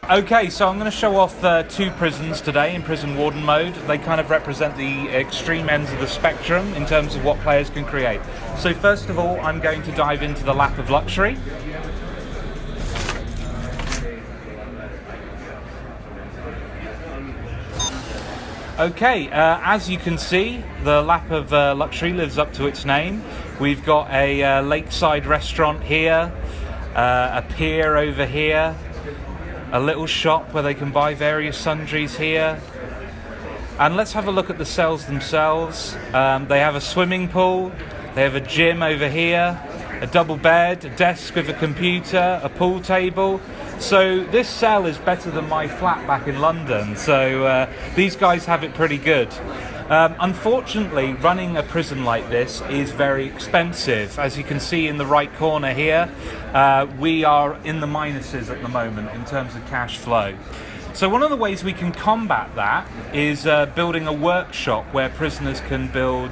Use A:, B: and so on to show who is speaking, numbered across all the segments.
A: Okay, so I'm going to show off two prisons today in prison warden mode. They kind of represent the extreme ends of the spectrum in terms of what players can create. So first of all, I'm going to dive into the lap of luxury. Okay, as you can see, the lap of luxury lives up to its name. We've got a lakeside restaurant here, a pier over here, a little shop where they can buy various sundries here. And let's have a look at the cells themselves. They have a swimming pool, they have a gym over here, a double bed, a desk with a computer, a pool table. So this cell is better than my flat back in London, so these guys have it pretty good. Unfortunately, running a prison like this is very expensive. As you can see in the right corner here, we are in the minuses at the moment in terms of cash flow. So one of the ways we can combat that is building a workshop where prisoners can build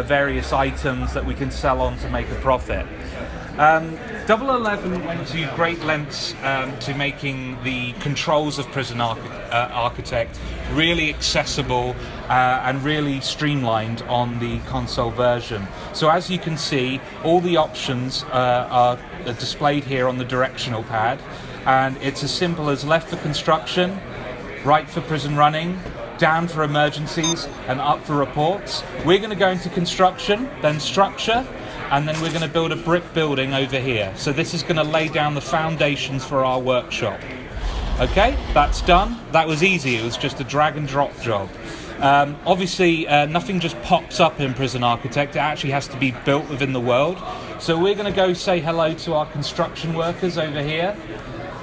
A: various items that we can sell on to make a profit. 011 went to great lengths to making the controls of Prison Architect really accessible and really streamlined on the console version. So as you can see, all the options are displayed here on the directional pad, and it's as simple as left for construction, right for prison running, down for emergencies, and up for reports. We're going to go into construction, then structure, and then we're going to build a brick building over here. So this is going to lay down the foundations for our workshop. Okay, that's done. That was easy. It was just a drag and drop job. Obviously, nothing just pops up in Prison Architect. It actually has to be built within the world. So we're going to go say hello to our construction workers over here.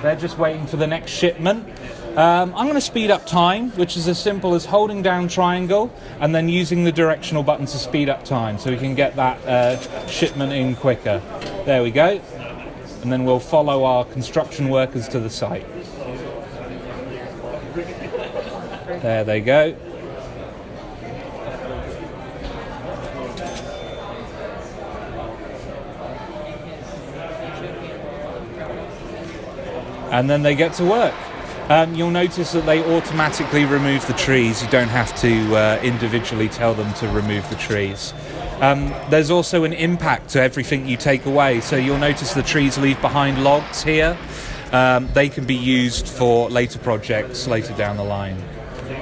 A: They're just waiting for the next shipment. I'm going to speed up time, which is as simple as holding down triangle and then using the directional button to speed up time so we can get that shipment in quicker. There we go. And then we'll follow our construction workers to the site. There they go. And then they get to work. You'll notice that they automatically remove the trees. You don't have to individually tell them to remove the trees. There's also an impact to everything you take away. So you'll notice the trees leave behind logs here. They can be used for later projects later down the line.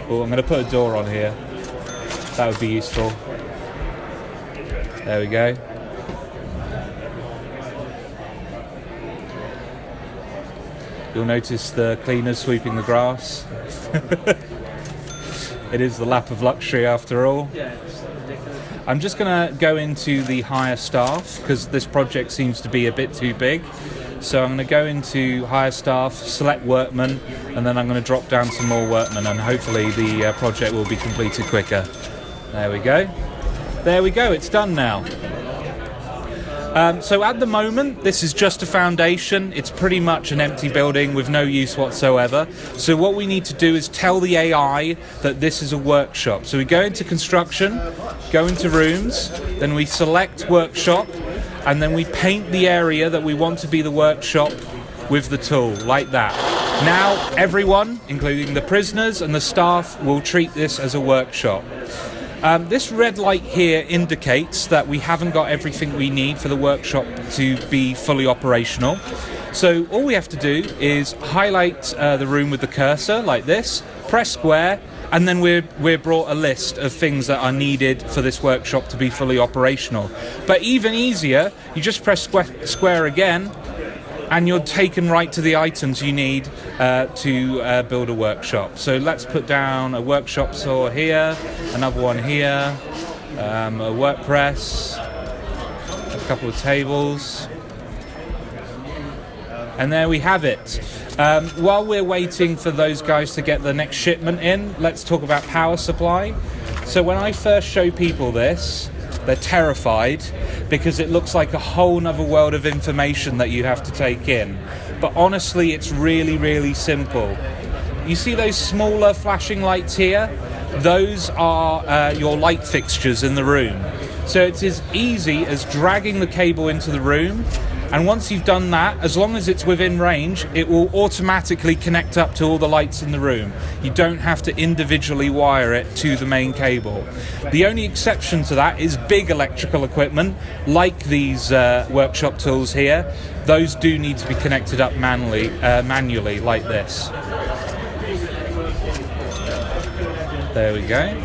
A: Oh, I'm going to put a door on here. That would be useful. There we go. You'll notice the cleaners sweeping the grass. It is the lap of luxury after all. I'm just going to go into the hire staff because this project seems to be a bit too big. So I'm going to go into hire staff, select workmen, and then I'm going to drop down some more workmen, and hopefully the project will be completed quicker. There we go. There we go, it's done now. So at the moment, this is just a foundation. It's pretty much an empty building with no use whatsoever. So what we need to do is tell the AI that this is a workshop. So we go into construction, go into rooms, then we select workshop, and then we paint the area that we want to be the workshop with the tool, like that. Now everyone, including the prisoners and the staff, will treat this as a workshop. This red light here indicates that we haven't got everything we need for the workshop to be fully operational. So all we have to do is highlight the room with the cursor like this, press square, and then we're brought a list of things that are needed for this workshop to be fully operational. But even easier, you just press square again, and you're taken right to the items you need to build a workshop. So let's put down a workshop saw here, another one here, a work press, a couple of tables, and there we have it. While we're waiting for those guys to get the next shipment in, let's talk about power supply. So when I first show people this, they're terrified because it looks like a whole nother world of information that you have to take in. But honestly, it's really, really simple. You see those smaller flashing lights here? Those are your light fixtures in the room. So it's as easy as dragging the cable into the room And once you've done that, as long as it's within range, it will automatically connect up to all the lights in the room. You don't have to individually wire it to the main cable. The only exception to that is big electrical equipment, like these workshop tools here. Those do need to be connected up manually, like this. There we go.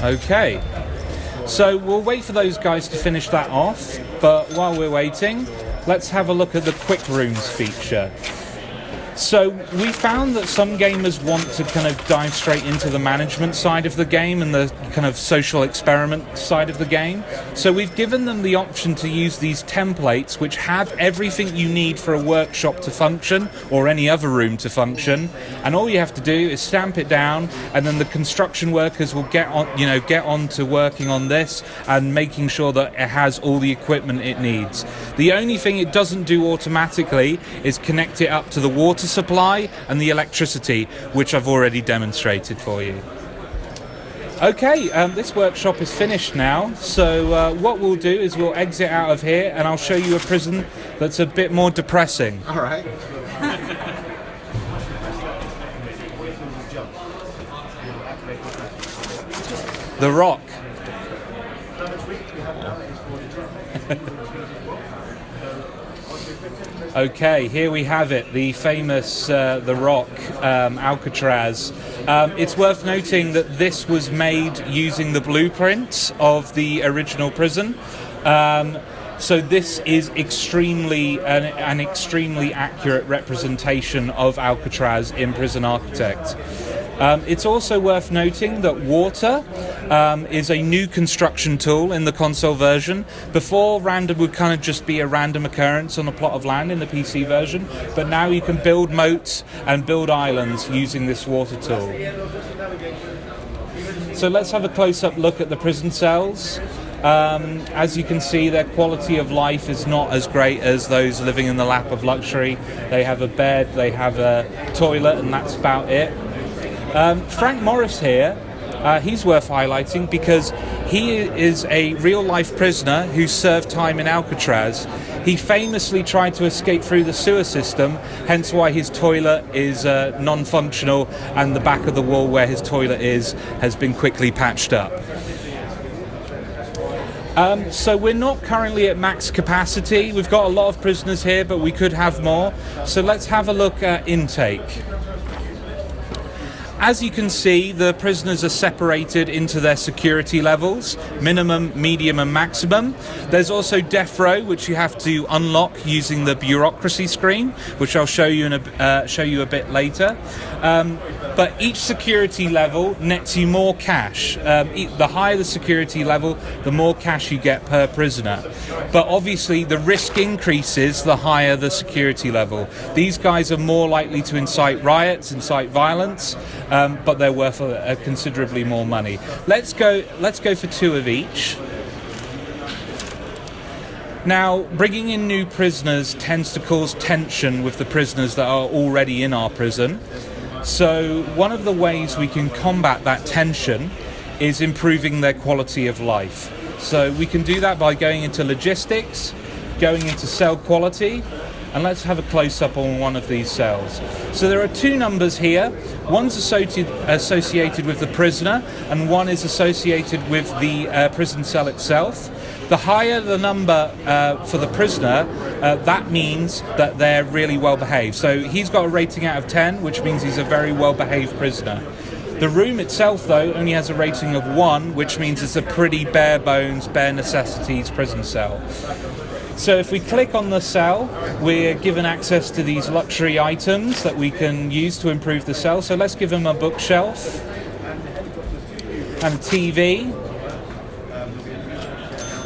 A: Okay, so we'll wait for those guys to finish that off, but while we're waiting, let's have a look at the quick rooms feature. So we found that some gamers want to kind of dive straight into the management side of the game and the kind of social experiment side of the game. So we've given them the option to use these templates which have everything you need for a workshop to function or any other room to function. And all you have to do is stamp it down, and then the construction workers will get on to working on this and making sure that it has all the equipment it needs. The only thing it doesn't do automatically is connect it up to the water supply and the electricity, which I've already demonstrated for you. Okay, this workshop is finished now, so what we'll do is we'll exit out of here and I'll show you a prison that's a bit more depressing.
B: All right.
A: The Rock. Okay, here we have it, the famous The Rock, Alcatraz. It's worth noting that this was made using the blueprints of the original prison. So this is an extremely accurate representation of Alcatraz in Prison Architect. It's also worth noting that water is a new construction tool in the console version. Before, random would kind of just be a random occurrence on a plot of land in the PC version, but now you can build moats and build islands using this water tool. So let's have a close-up look at the prison cells. As you can see, their quality of life is not as great as those living in the lap of luxury. They have a bed, they have a toilet, and that's about it. Frank Morris here, he's worth highlighting because he is a real-life prisoner who served time in Alcatraz. He famously tried to escape through the sewer system, hence why his toilet is non-functional, and the back of the wall where his toilet is has been quickly patched up. So we're not currently at max capacity. We've got a lot of prisoners here, but we could have more. So let's have a look at intake. As you can see, the prisoners are separated into their security levels, minimum, medium and maximum. There's also death row, which you have to unlock using the bureaucracy screen, which I'll show you a bit later. But each security level nets you more cash. The higher the security level, the more cash you get per prisoner. But obviously the risk increases the higher the security level. These guys are more likely to incite riots, incite violence, but they're worth considerably more money. Let's go for 2 of each. Now, bringing in new prisoners tends to cause tension with the prisoners that are already in our prison. So one of the ways we can combat that tension is improving their quality of life. So we can do that by going into logistics, going into cell quality, and let's have a close-up on one of these cells. So there are 2 numbers here. One's associated with the prisoner, and one is associated with the prison cell itself. The higher the number for the prisoner, that means that they're really well behaved. So he's got a rating out of 10, which means he's a very well behaved prisoner. The room itself, though, only has a rating of 1, which means it's a pretty bare bones, bare necessities prison cell. So if we click on the cell, we're given access to these luxury items that we can use to improve the cell. So let's give him a bookshelf and a TV.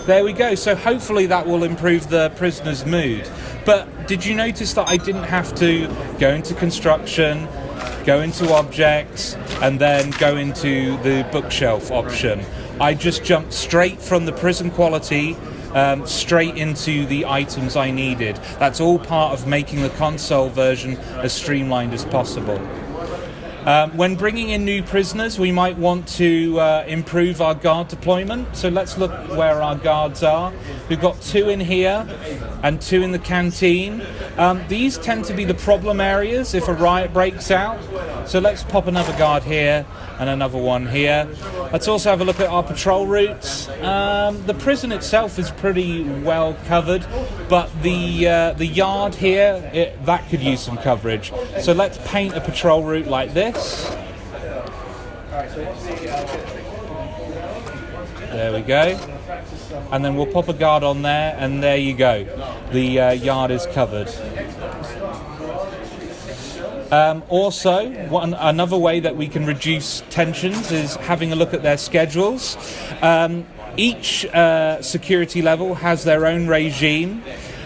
A: There we go. So hopefully that will improve the prisoner's mood. But did you notice that I didn't have to go into construction, go into objects, and then go into the bookshelf option? I just jumped straight from the prison quality straight into the items I needed. That's all part of making the console version as streamlined as possible. When bringing in new prisoners, we might want to improve our guard deployment. So let's look where our guards are. We've got 2 in here and 2 in the canteen. These tend to be the problem areas if a riot breaks out. So let's pop another guard here and another one here. Let's also have a look at our patrol routes. The prison itself is pretty well covered, but the yard here, that could use some coverage. So let's paint a patrol route like this. There we go. And then we'll pop a guard on there, and there you go. The yard is covered. Also, another way that we can reduce tensions is having a look at their schedules. Each security level has their own regime,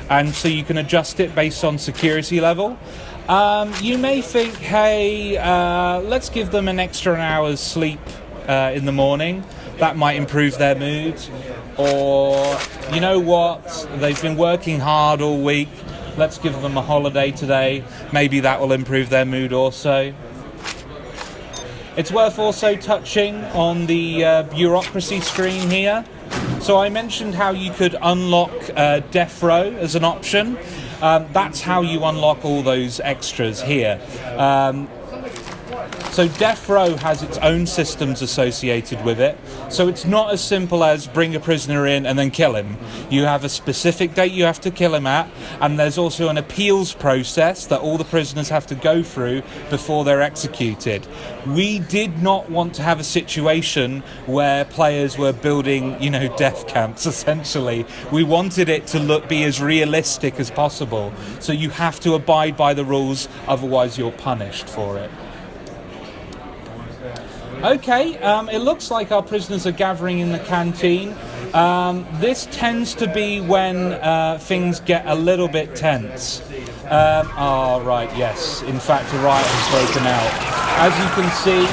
A: and so you can adjust it based on security level. You may think, hey, let's give them an extra hour's sleep in the morning. That might improve their mood. Or, you know what, they've been working hard all week. Let's give them a holiday today. Maybe that will improve their mood also. It's worth also touching on the bureaucracy screen here. So I mentioned how you could unlock death row as an option. That's how you unlock all those extras here. So death row has its own systems associated with it. So it's not as simple as bring a prisoner in and then kill him. You have a specific date you have to kill him at, and there's also an appeals process that all the prisoners have to go through before they're executed. We did not want to have a situation where players were building, death camps, essentially. We wanted it to be as realistic as possible. So you have to abide by the rules, otherwise you're punished for it. Okay, it looks like our prisoners are gathering in the canteen. This tends to be when things get a little bit tense. Right, yes. In fact, a riot has broken out. As you can see,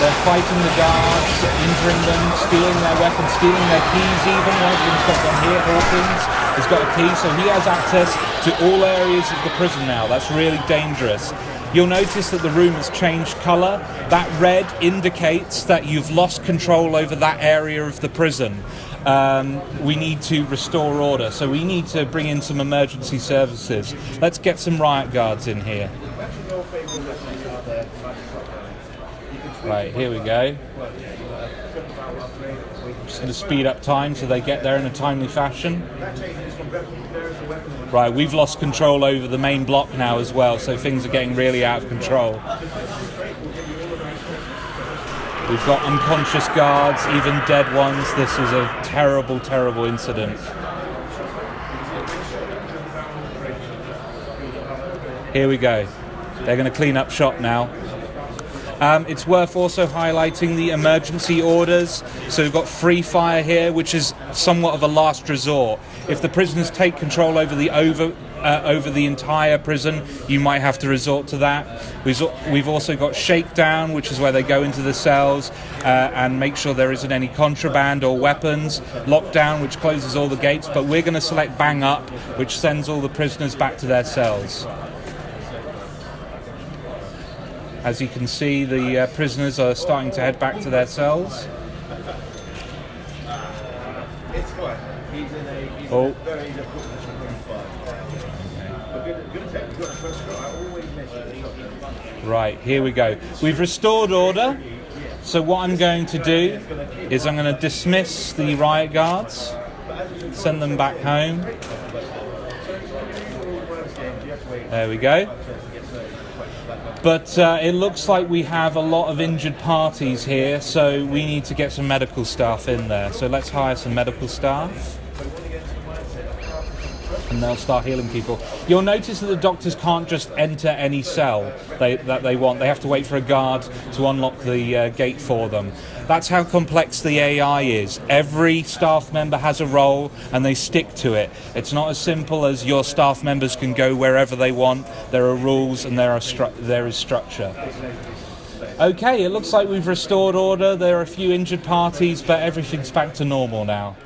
A: they're fighting the guards, injuring them, stealing their weapons, stealing their keys even. One of them's got one here, Hawkins has got a key, so he has access to all areas of the prison now. That's really dangerous. You'll notice that the room has changed colour. That red indicates that you've lost control over that area of the prison. We need to restore order, so we need to bring in some emergency services. Let's get some riot guards in here. Right, here we go. Just going to speed up time so they get there in a timely fashion. Right, we've lost control over the main block now as well, so things are getting really out of control. We've got unconscious guards, even dead ones. This was a terrible, terrible incident. Here we go. They're going to clean up shop now. It's worth also highlighting the emergency orders. So we've got free fire here, which is somewhat of a last resort. If the prisoners take control over the entire prison, you might have to resort to that. We've also got shakedown, which is where they go into the cells and make sure there isn't any contraband or weapons. Lockdown, which closes all the gates, but we're going to select bang up, which sends all the prisoners back to their cells. As you can see, the prisoners are starting to head back to their cells. Oh. Right, here we go. We've restored order. So what I'm going to do is I'm going to dismiss the riot guards, send them back home. There we go. But it looks like we have a lot of injured parties here, so we need to get some medical staff in there. So let's hire some medical staff, and they'll start healing people. You'll notice that the doctors can't just enter any cell that they want. They have to wait for a guard to unlock the gate for them. That's how complex the AI is. Every staff member has a role and they stick to it. It's not as simple as your staff members can go wherever they want. There are rules and there is structure. Okay, it looks like we've restored order. There are a few injured parties, but everything's back to normal now.